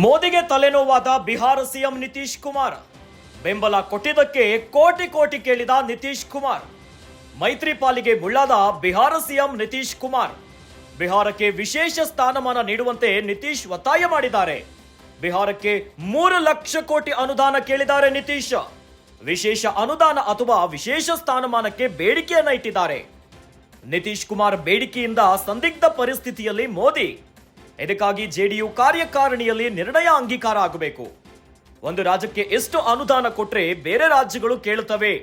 ಮೋದಿಗೆ ತಲೆನೋವಾದ ಬಿಹಾರ ಸಿಎಂ ನಿತೀಶ್ ಕುಮಾರ್. ಬೆಂಬಲ ಕೊಟ್ಟಿದ್ದಕ್ಕೆ ಕೋಟಿ ಕೋಟಿ ಕೇಳಿದ ನಿತೀಶ್ ಕುಮಾರ್. ಮೈತ್ರಿಪಾಲಿಗೆ ಮುಳ್ಳಾದ ಬಿಹಾರ ಸಿಎಂ ನಿತೀಶ್ ಕುಮಾರ್. ಬಿಹಾರಕ್ಕೆ ವಿಶೇಷ ಸ್ಥಾನಮಾನ ನೀಡುವಂತೆ ನಿತೀಶ್ ಒತ್ತಾಯ ಮಾಡಿದ್ದಾರೆ. ಬಿಹಾರಕ್ಕೆ 3 ಲಕ್ಷ ಕೋಟಿ ಅನುದಾನ ಕೇಳಿದ್ದಾರೆ ನಿತೀಶ್. ವಿಶೇಷ ಅನುದಾನ ಅಥವಾ ವಿಶೇಷ ಸ್ಥಾನಮಾನಕ್ಕೆ ಬೇಡಿಕೆಯನ್ನ ಇಟ್ಟಿದ್ದಾರೆ. ನಿತೀಶ್ ಕುಮಾರ್ ಬೇಡಿಕೆಯಿಂದ ಸಂದಿಗ್ಧ ಪರಿಸ್ಥಿತಿಯಲ್ಲಿ ಮೋದಿ. ಇದಕ್ಕಾಗಿ ಜೆಡಿಯು ಕಾರ್ಯಕಾರಿಣಿಯಲ್ಲಿ ನಿರ್ಣಯ ಅಂಗೀಕಾರ ಆಗಬೇಕು. ಒಂದು ರಾಜ್ಯಕ್ಕೆ ಎಷ್ಟು ಅನುದಾನ ಕೊಟ್ರೆ ಬೇರೆ ರಾಜ್ಯಗಳು ಕೇಳುತ್ತವೆ.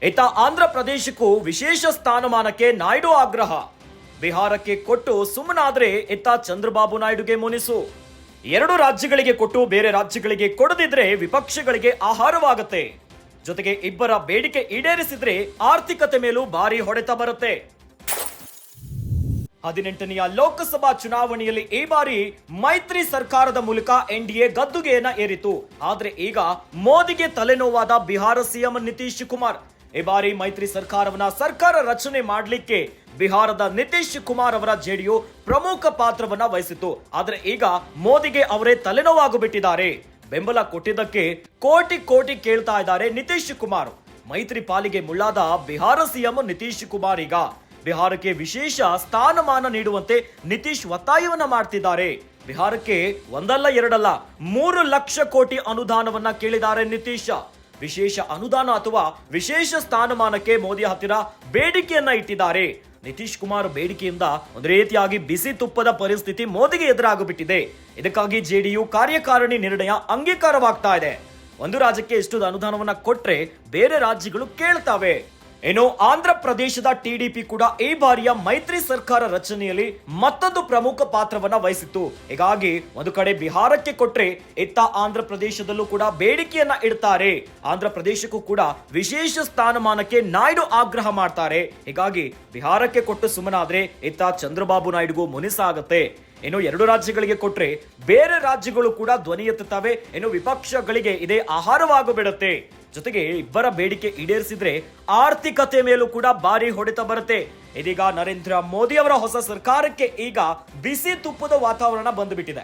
ಇತ್ತ ಆಂಧ್ರ ಪ್ರದೇಶಕ್ಕೂ ವಿಶೇಷ ಸ್ಥಾನಮಾನಕ್ಕೆ ನಾಯ್ಡು ಆಗ್ರಹ. ಬಿಹಾರಕ್ಕೆ ಕೊಟ್ಟು ಸುಮ್ಮನಾದ್ರೆ ಇತ್ತ ಚಂದ್ರಬಾಬು ನಾಯ್ಡುಗೆ ಮುನಿಸು. 2 ರಾಜ್ಯಗಳಿಗೆ ಕೊಟ್ಟು ಬೇರೆ ರಾಜ್ಯಗಳಿಗೆ ಕೊಡದಿದ್ರೆ ವಿಪಕ್ಷಗಳಿಗೆ ಆಹಾರವಾಗುತ್ತೆ. ಜೊತೆಗೆ ಇಬ್ಬರ ಬೇಡಿಕೆ ಈಡೇರಿಸಿದ್ರೆ ಆರ್ಥಿಕತೆ ಮೇಲೂ ಭಾರಿ ಹೊಡೆತ ಬರುತ್ತೆ. 18ನೆಯ ಲೋಕಸಭಾ ಚುನಾವಣೆಯಲ್ಲಿ ಈ ಬಾರಿ ಮೈತ್ರಿ ಸರ್ಕಾರದ ಮೂಲಕ ಎನ್ಡಿಎ ಗದ್ದುಗೆಯನ್ನ ಏರಿತು. ಆದ್ರೆ ಈಗ ಮೋದಿಗೆ ತಲೆನೋವಾದ ಬಿಹಾರ ಸಿಎಂ ನಿತೀಶ್ ಕುಮಾರ್. ಈ ಬಾರಿ ಮೈತ್ರಿ ಸರ್ಕಾರ ರಚನೆ ಮಾಡಲಿಕ್ಕೆ ಬಿಹಾರದ ನಿತೀಶ್ ಕುಮಾರ್ ಅವರ ಜೆಡಿಯು ಪ್ರಮುಖ ಪಾತ್ರವನ್ನ ವಹಿಸಿತು. ಆದ್ರೆ ಈಗ ಮೋದಿಗೆ ಅವರೇ ತಲೆನೋವಾಗುಬಿಟ್ಟಿದ್ದಾರೆ. ಬೆಂಬಲ ಕೊಟ್ಟಿದ್ದಕ್ಕೆ ಕೋಟಿ ಕೋಟಿ ಕೇಳ್ತಾ ಇದ್ದಾರೆ ನಿತೀಶ್ ಕುಮಾರ್. ಮೈತ್ರಿ ಪಾಲಿಗೆ ಮುಳ್ಳಾದ ಬಿಹಾರ ಸಿಎಂ ನಿತೀಶ್ ಕುಮಾರ್ ಈಗ ಬಿಹಾರಕ್ಕೆ ವಿಶೇಷ ಸ್ಥಾನಮಾನ ನೀಡುವಂತೆ ನಿತೀಶ್ ಒತ್ತಾಯವನ್ನ ಮಾಡ್ತಿದ್ದಾರೆ. ಬಿಹಾರಕ್ಕೆ ಒಂದಲ್ಲ ಎರಡಲ್ಲ 3 ಲಕ್ಷ ಕೋಟಿ ಅನುದಾನವನ್ನ ಕೇಳಿದ್ದಾರೆ ನಿತೀಶ್. ವಿಶೇಷ ಅನುದಾನ ಅಥವಾ ವಿಶೇಷ ಸ್ಥಾನಮಾನಕ್ಕೆ ಮೋದಿ ಹತ್ತಿರ ಬೇಡಿಕೆಯನ್ನ ಇಟ್ಟಿದ್ದಾರೆ. ನಿತೀಶ್ ಕುಮಾರ್ ಬೇಡಿಕೆಯಿಂದ ಒಂದು ರೀತಿಯಾಗಿ ಬಿಸಿ ತುಪ್ಪದ ಪರಿಸ್ಥಿತಿ ಮೋದಿಗೆ ಎದುರಾಗಿಬಿಟ್ಟಿದೆ. ಇದಕ್ಕಾಗಿ ಜೆಡಿಯು ಕಾರ್ಯಕಾರಿಣಿ ನಿರ್ಣಯ ಅಂಗೀಕಾರವಾಗ್ತಾ ಇದೆ. ಒಂದು ರಾಜ್ಯಕ್ಕೆ ಎಷ್ಟು ಅನುದಾನವನ್ನ ಕೊಟ್ರೆ ಬೇರೆ ರಾಜ್ಯಗಳು ಕೇಳ್ತಾವೆ. ಇನ್ನು ಆಂಧ್ರ ಪ್ರದೇಶದ ಟಿಡಿಪಿ ಕೂಡ ಈ ಬಾರಿಯ ಮೈತ್ರಿ ಸರ್ಕಾರ ರಚನೆಯಲ್ಲಿ ಮತ್ತೊಂದು ಪ್ರಮುಖ ಪಾತ್ರವನ್ನ ವಹಿಸಿತ್ತು. ಹೀಗಾಗಿ ಒಂದು ಕಡೆ ಬಿಹಾರಕ್ಕೆ ಕೊಟ್ರೆ ಇತ್ತ ಆಂಧ್ರ ಪ್ರದೇಶದಲ್ಲೂ ಕೂಡ ಬೇಡಿಕೆಯನ್ನ ಇಡ್ತಾರೆ. ಆಂಧ್ರ ಪ್ರದೇಶಕ್ಕೂ ಕೂಡ ವಿಶೇಷ ಸ್ಥಾನಮಾನಕ್ಕೆ ನಾಯ್ಡು ಆಗ್ರಹ ಮಾಡ್ತಾರೆ. ಹೀಗಾಗಿ ಬಿಹಾರಕ್ಕೆ ಕೊಟ್ಟು ಸುಮ್ಮನಾದ್ರೆ ಇತ್ತ ಚಂದ್ರಬಾಬು ನಾಯ್ಡುಗೂ ಮುನಿಸಾಗುತ್ತೆ. ಇನ್ನು 2 ರಾಜ್ಯಗಳಿಗೆ ಕೊಟ್ರೆ ಬೇರೆ ರಾಜ್ಯಗಳು ಕೂಡ ಧ್ವನಿ ಎತ್ತುತ್ತವೆ. ಇನ್ನು ವಿಪಕ್ಷಗಳಿಗೆ ಇದೇ ಆಹಾರವಾಗುಬಿಡುತ್ತೆ. ಜೊತೆಗೆ ಇಬ್ಬರ ಬೇಡಿಕೆ ಈಡೇರಿಸಿದ್ರೆ ಆರ್ಥಿಕತೆ ಮೇಲೂ ಕೂಡ ಭಾರಿ ಹೊಡೆತ ಬರುತ್ತೆ. ಇದೀಗ ನರೇಂದ್ರ ಮೋದಿ ಅವರ ಹೊಸ ಸರ್ಕಾರಕ್ಕೆ ಈಗ ಬಿಸಿ ತುಪ್ಪದ ವಾತಾವರಣ ಬಂದುಬಿಟ್ಟಿದೆ.